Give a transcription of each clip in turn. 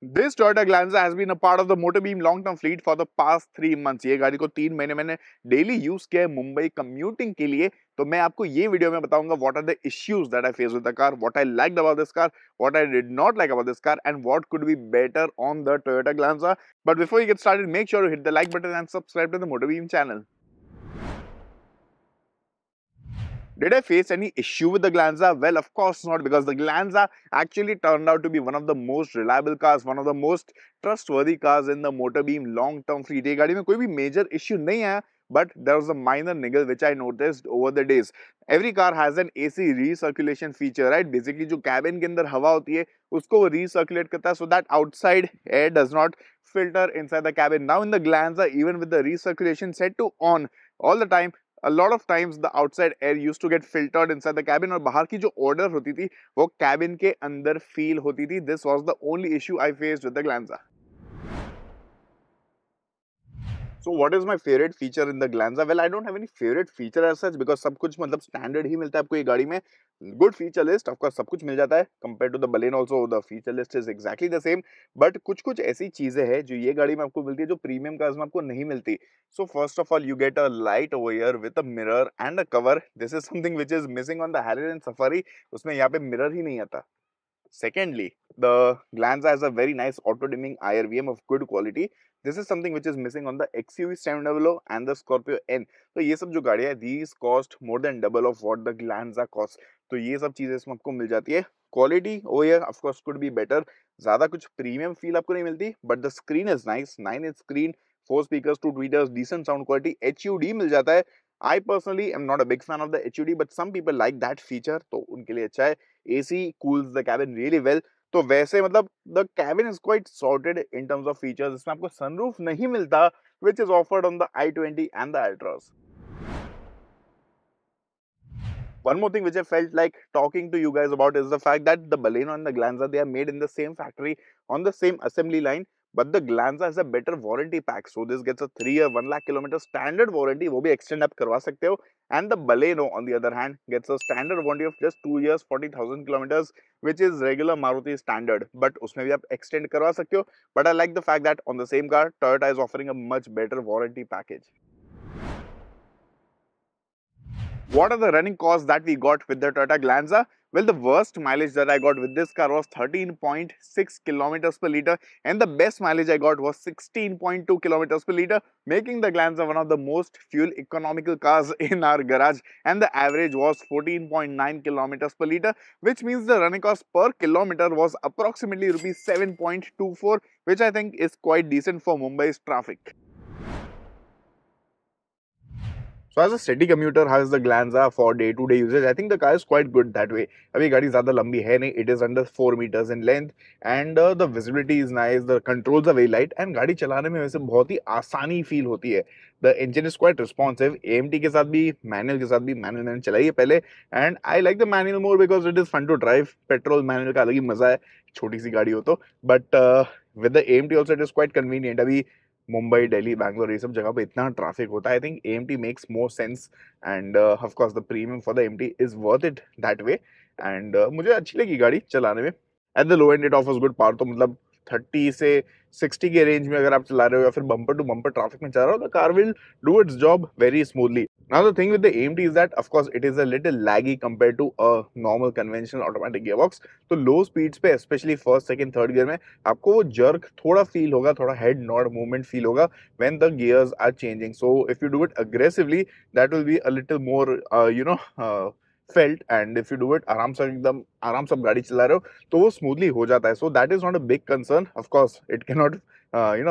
This Toyota Glanza has been a part of the MotorBeam long-term fleet for the past 3 months. ये गाड़ी को 3 महीने मैंने daily use किया है मुंबई कम्यूटिंग के लिए. तो मैं आपको ये वीडियो में बताऊंगा what are the issues that I face with the car, what I liked about this car, what I did not like about this car, and what could be better on the Toyota Glanza. But before you get started, make sure to hit the like button and subscribe to the MotorBeam channel. Did I face any issue with the Glanza? Well, of course not, because the Glanza actually turned out to be one of the most reliable cars, one of the most trustworthy cars in the MotorBeam long-term fleet. ये गाड़ी में कोई भी major issue नहीं आया, but there was a minor niggle which I noticed over the days. Every car has an AC recirculation feature, right? Basically, जो cabin के अंदर हवा होती है, उसको वो recirculate करता है, so that outside air does not filter inside the cabin. Now in the Glanza, even with the recirculation set to on all the time, a lot of times the outside air used to get filtered inside the cabin और बाहर की जो odor होती थी वो cabin के अंदर feel होती थी. This was the only issue I faced with the Glanza. So what is my favorite feature in the Glanza? Well, I don't have any favorite feature as such because सब कुछ मतलब standard ही मिलता है आपको ये गाड़ी में. Good feature list, of course सब कुछ मिल जाता है. Compared to the Baleno also, the feature list is exactly the same. But कुछ ऐसी चीजें हैं जो ये गाड़ी में आपको मिलती है जो प्रीमियम कार्स में आपको नहीं मिलती. So first of all, you get a light over here with a mirror and a cover. This is something which is missing on the Harrier and Safari. उसमें यहाँ पे mirror ही नहीं आता. Secondly, the Glanza has a very nice auto-dimming IRVM of good quality. This is something which is missing on the XUV 700 and the Scorpio N. तो ये सब जो गाड़ियाँ हैं, these cost more than double of what the Glanza costs. तो ये सब चीजें इसमें आपको मिल जाती है. Quality over here, of course, could be better. ज़्यादा कुछ premium feel आपको नहीं मिलती, but the screen is nice. 9-inch screen, 4 speakers, 2 tweeters, decent sound quality. HUD मिल जाता है. I personally am not a big fan of the HUD, but some people like that feature, तो उनके लिए अच्छा है. AC cools the cabin really well. तो वैसे मतलब the cabin is quite sorted in terms of features. इसमें आपको sunroof नहीं मिलता, which is offered on the i20 and the Ultras. One more thing which I felt like talking to you guys about is the fact that the Baleno and the Glanza, they are made in the same factory on the same assembly line. But the Glanza has a better warranty pack. So this gets a 3-year, 1 lakh kilometer standard warranty. वो भी extend आप करवा सकते हो. And the Baleno, on the other hand, gets a standard warranty of just 2 years, 40,000 kilometers, which is regular Maruti standard. But उसमें भी आप extend करवा सकते हो. But I like the fact that on the same car, Toyota is offering a much better warranty package. What are the running costs that we got with the Toyota Glanza? Well, the worst mileage that I got with this car was 13.6 kilometers per liter, and the best mileage I got was 16.2 kilometers per liter, making the Glanza one of the most fuel economical cars in our garage. And the average was 14.9 kilometers per liter, which means the running cost per kilometer was approximately rupees 7.24, which I think is quite decent for Mumbai's traffic. So as a city commuter has the Glanza for day-to-day usage, I think the car is quite good that way. अभी गाड़ी ज़्यादा लंबी है नहीं, it is under 4 meters in length and the visibility is nice, the controls are very light and गाड़ी चलाने में वैसे बहुत ही आसानी फील होती है. The engine is quite responsive. AMT के साथ भी, manual के साथ भी, manual मैंने चलाई है पहले and I like the manual more because it is fun to drive. Petrol manual का अलग ही मजा है, छोटी सी गाड़ी हो तो. But with the AMT also it is quite convenient. अभी मुंबई, दिल्ली, बैंगलोर ये सब जगह पे इतना ट्रैफिक होता है. I think AMT makes more sense end of course the premium for the AMT is worth it that way and मुझे अच्छी लगी गाड़ी चलाने में. At the low and it offers good power. तो मतलब 30 से 60 के रेंज में अगर आप चला रहे हो या फिर बम्पर टू बम्पर ट्रैफिक में चला रहे हो, the car will do it's job very smoothly. Now the thing with the AMT is that of course it is a little laggy compared to a normal conventional automatic gearbox. तो low speeds पे especially first, second, third gear में आपको वो jerk थोड़ा feel होगा, थोड़ा head nod movement feel होगा when the gears are changing. So if you do it aggressively, that will be a little more felt, and if you do it आराम से एकदम आराम से आप गाड़ी चला रहे हो तो वो smoothly हो जाता है. So that is not a big concern. Of course it cannot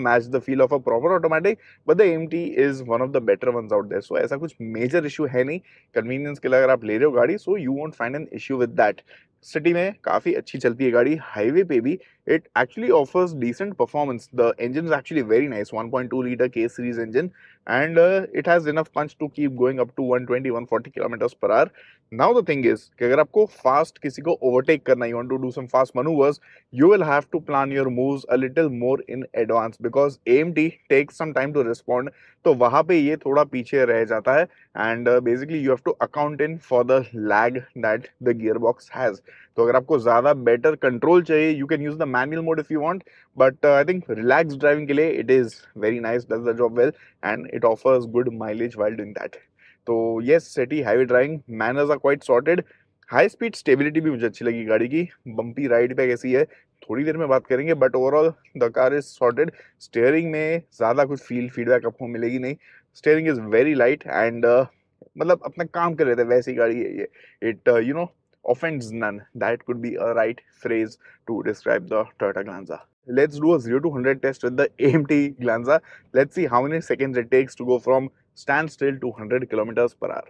match the feel of a proper automatic, but the AMT is one of the better ones out there. So ऐसा कुछ major issue है नहीं. Convenience के लिए अगर आप ले रहे हो गाड़ी, so you won't find an issue with that. City में काफ़ी अच्छी चलती है गाड़ी, हाईवे पे भी it actually offers decent performance. The engine is actually very nice, 1.2 liter K series engine, and it has enough punch to keep going up to 120-140 kilometers per hour. Now the thing is कि अगर आपको fast किसी को overtake करना, you want to do some fast maneuvers, you will have to plan your moves a little more in advance because AMT takes some time to respond. तो वहाँ पे ये थोड़ा पीछे रह जाता है and basically you have to account in for the lag that the gearbox has. तो अगर आपको ज़्यादा बेटर कंट्रोल चाहिए, you can use the manual mode if you want, but I think relax driving के लिए it is very nice, does the job well and it offers good mileage while doing that. तो yes, city highway driving manners are quite sorted. High speed stability भी मुझे अच्छी लगी गाड़ी की। Bumpy ride पे कैसी है थोड़ी देर में बात करेंगे, but overall the car is sorted. Steering में ज़्यादा कुछ फीडबैक आपको मिलेगी नहीं। Steering is very light and मतलब अपना काम कर रहे थे वैसी गाड़ी है ये। It offends none. That could be a right phrase to describe the Toyota Glanza. Let's do a 0 to 100 test with the AMT Glanza. Let's see how many seconds it takes to go from standstill to 100 kilometers per hour.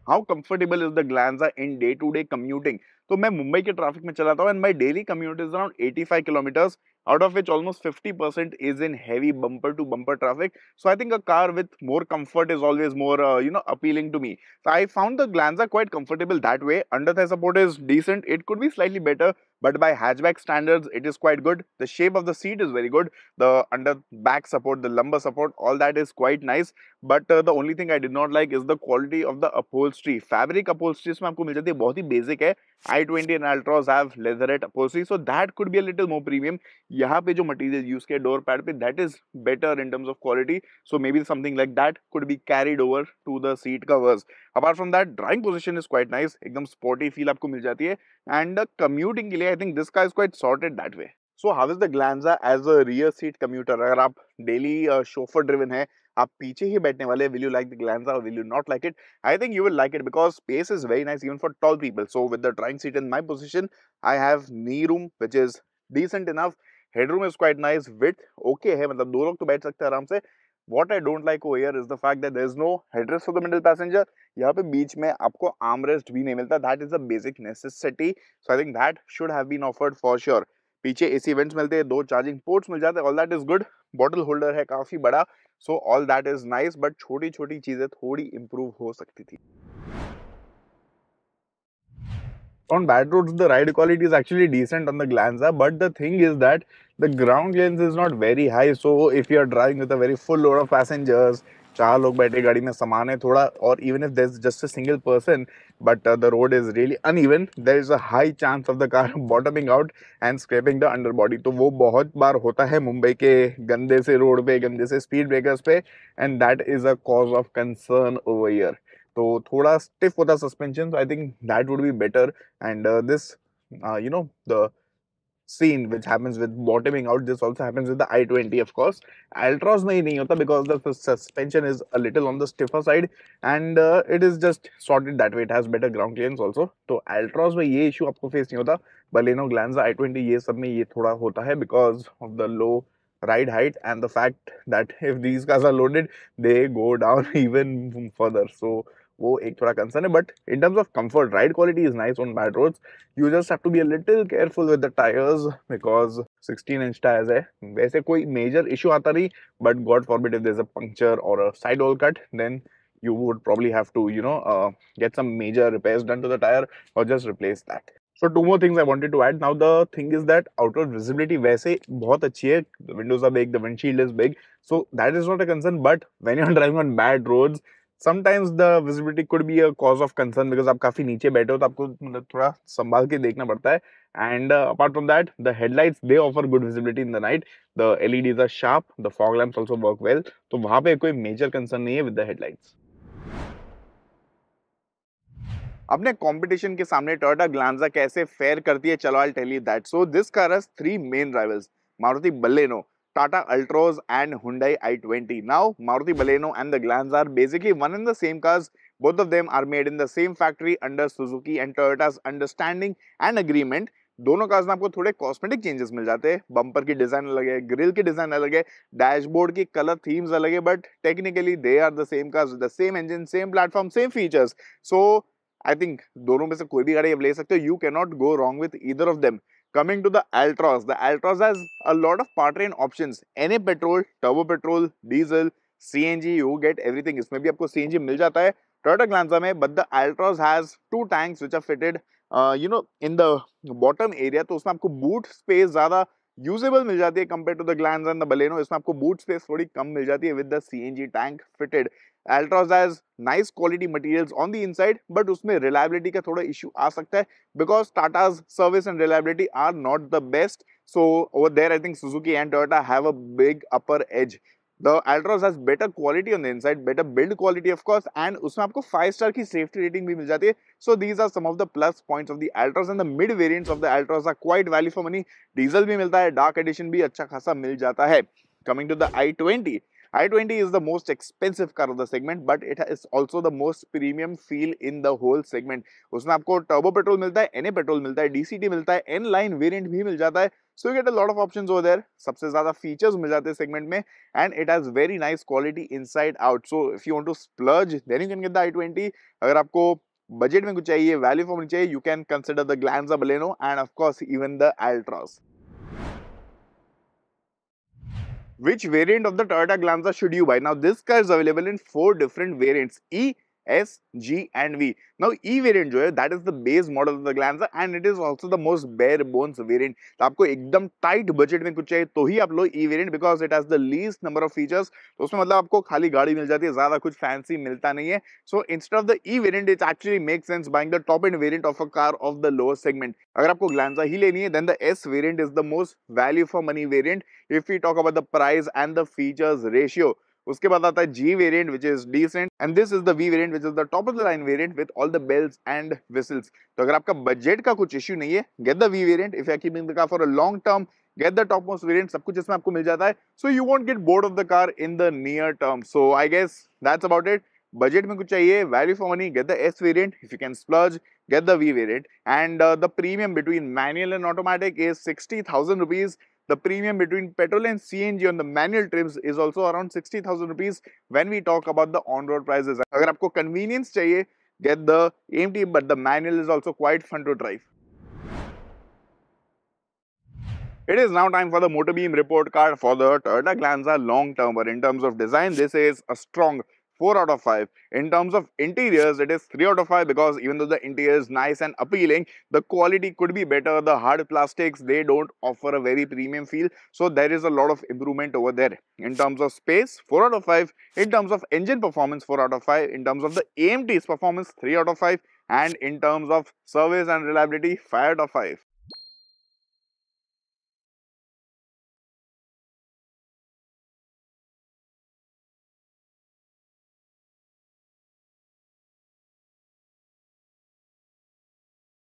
How comfortable is the Glanza in day to day commuting? तो मैं मुंबई के traffic में चलाता हूँ and my daily commute is around 85 kilometres, out of which almost 50% is in heavy bumper to bumper traffic. So I think a car with more comfort is always more appealing to me. So I found the Glanza quite comfortable that way. Under thigh support is decent, it could be slightly better, but by hatchback standards it is quite good. The shape of the seat is very good. The under back support, the lumbar support, all that is quite nice. But the only thing I did not like is the quality of the upholstery. Fabric upholstery इसमें आपको मिल जाती है, बहुत ही basic है. i20 and Ultras have leatherette upholstery, so that could be a little more premium. यहाँ पे जो मटेरियल यूज किया डोर पैड पे, that is better in terms of quality, so maybe something like that could be carried over to the seat covers. Apart from that driving position is quite nice, एकदम sporty feel आपको मिल जाती है एंड commuting के लिए I think this car is quite sorted that way. So how is the Glanza as a rear seat commuter? अगर आप डेली शोफर ड्रिवन है, आप पीछे ही बैठने वाले, will you like the Glanza और will you not like it? I think you will like it because space is very nice even for tall people. So with the driving seat in my position, I have knee room which is decent enough. Headroom is quite nice. Width okay है, मतलब दो लोग तो बैठ सकते हैं आराम से. What I don't like over here is the fact that there is no headrest for the middle passenger. यहाँ पे बीच में आपको armrest भी नहीं मिलता. That is a basic necessity. So I think that should have been offered for sure. पीछे AC vents मिलते हैं, दो चार्जिंग पोर्ट्स मिल जाते हैं. All that is good. Bottle holder है काफी बड़ा. So all that is nice, but छोटी छोटी चीजें थोड़ी improve हो सकती थी. On bad roads, the ride quality is actually decent on the Glanza, but the thing is that the ground clearance is not very high. So if you are driving with a very full load of passengers, चार लोग बैठे गाड़ी में, सामान है थोड़ा, और even if there's just a single person, but the road is really uneven, there is a high chance of the car bottoming out and scraping the underbody. तो वो बहुत बार होता है मुंबई के गंदे से रोड पे, गंदे से स्पीड ब्रेकर्स पे, and that is a cause of concern over here. तो थोड़ा स्टिफ होता suspension, I think that would be better and this the scene which happens with bottoming out, this also happens with the i20 of course. Ultras में ही नहीं होता because the suspension is a little on the stiffer side and it is just sorted that way. It has better ground clearance also. तो Ultras में ये issue आपको face नहीं होता. Baleno, Glanza, i20 ये सब में ये थोड़ा होता है because of the low ride height and the fact that if these cars are loaded they go down even further. So वो एक थोड़ा कंसर्न है, but in terms of comfort ride quality is nice on bad roads. You just have to be a little careful with the tyres because 16 inch tyres है. वैसे कोई major issue आता नहीं, but god forbid if there is a puncture और a side wall cut, then you would probably have to get some major repairs done to the tire or just replace that. So two more things I wanted to add. Now the thing is that outward visibility वैसे बहुत अच्छी है. The windows are big, the windshield is big, so that is not a concern. But when you're driving on bad roads, sometimes the visibility could be a cause of concern because आप काफी नीचे बैठे हो तो आपको मतलब थोड़ा संभाल के देखना पड़ता है. And apart from that, the headlights they offer good visibility in the night. The LEDs are sharp. The fog lamps also work well. तो वहाँ पे कोई major concern नहीं है with the headlights. अपने कंपटीशन के सामने टोयोटा ग्लांजा कैसे फेयर करती है, चलो I tell you that. So this car has three main rivals, Maruti Baleno, Tata Altroz and Hyundai i20. Now Maruti Baleno and the Glanza are basically one and the same cars. Both of them are made in the same factory under Suzuki and Toyota's understanding and agreement. दोनों cars में आपको थोड़े cosmetic changes मिल जाते हैं. Bumper की design अलग है, grill की डिजाइन अलग है, डैशबोर्ड की कलर थीम्स अलग है, but technically they are the same cars, the same engine, same platform, same features. So I think दोनों में से कोई भी गाड़ी आप ले सकते हो. You can not go wrong with either of them. Coming to the Altroz has a lot of powertrain options. NA petrol, turbo petrol, diesel, CNG, you get everything. इसमें भी आपको CNG मिल जाता है. Toyota Glanza में, but the Altroz has two tanks which are fitted in the bottom area, तो उसमें आपको boot space ज़्यादा यूजेबल मिल जाती है compare to the Glanza and the Baleno. इसमें आपको बूट स्पेस थोड़ी कम मिल जाती है with the CNG tank fitted. Altroz has nice quality materials on the inside, but उसमें reliability का थोड़ा issue आ सकता है because Tata's service and reliability are not the best. So over there, I think Suzuki and Toyota have a big upper edge. The Altroz has better quality on the inside, better build quality of course, and उसमें आपको 5-star की safety rating भी मिल जाती है. So these are some of the plus points of the Altroz, and the mid variants of the Altroz are quite value for money. Diesel भी मिलता है, dark edition भी अच्छा खासा मिल जाता है. Coming to the i20. i20 is the most expensive car of the segment, but it is also the most premium feel in the whole segment. उसमें आपको turbo petrol मिलता है, NA petrol मिलता है, DCT मिलता है, N line variant भी मिल जाता है. So you get a lot of options over there. सबसे ज़्यादा features मिल जाते हैं segment में, and it has very nice quality inside out. So if you want to splurge, then you can get the i20. अगर आपको budget में कुछ चाहिए, वैल्यू फॉर मनी चाहिए, you can consider the Glanza Baleno and of course even the Altroz. Which variant of the Toyota Glanza should you buy? Now this car is available in 4 different variants: E, S, G and V. Now E variant जो है, that is the base model of the Glanza and it is also the most bare bones variant. तो आपको एकदम tight budget में कुछ चाहिए तो ही आप लो E variant because it has the least number of features. तो उसमें मतलब आपको खाली गाड़ी मिल जाती है, ज़्यादा कुछ fancy मिलता नहीं है. So instead of the E variant, it actually makes sense buying the top end variant of a car of the lower segment. अगर आपको Glanza ही लेनी है, then the S variant is the most value for money variant if we talk about the price and the features ratio. उसके बाद आता है G variant which is decent and this is the V variant which is the top of the line variant with all the bells and whistles. तो अगर आपका budget का कुछ issue नहीं है, get the V variant. If you are keeping the car for a long term, get the topmost variant. सब कुछ इसमें आपको मिल जाता है, so you won't get bored of the car in the near term. So I guess that's about it. Budget में कुछ चाहिए, value for money, get the S variant. If you can splurge, get the V variant. And the premium between manual and automatic is 60,000 rupees. The premium between petrol and CNG on the manual trims is also around 60,000 rupees when we talk about the on-road prices. अगर आपको convenience चाहिए, get the AMT, but the manual is also quite fun to drive. It is now time for the MotorBeam report card for the Toyota Glanza long termer. In terms of design, this is a strong 4 out of 5. In terms of interiors, it is 3 out of 5 because even though the interior is nice and appealing, the quality could be better. The hard plastics, they don't offer a very premium feel. So there is a lot of improvement over there. In terms of space, 4 out of 5. In terms of engine performance, 4 out of 5. In terms of the AMT's performance, 3 out of 5. And in terms of service and reliability, 5 out of 5.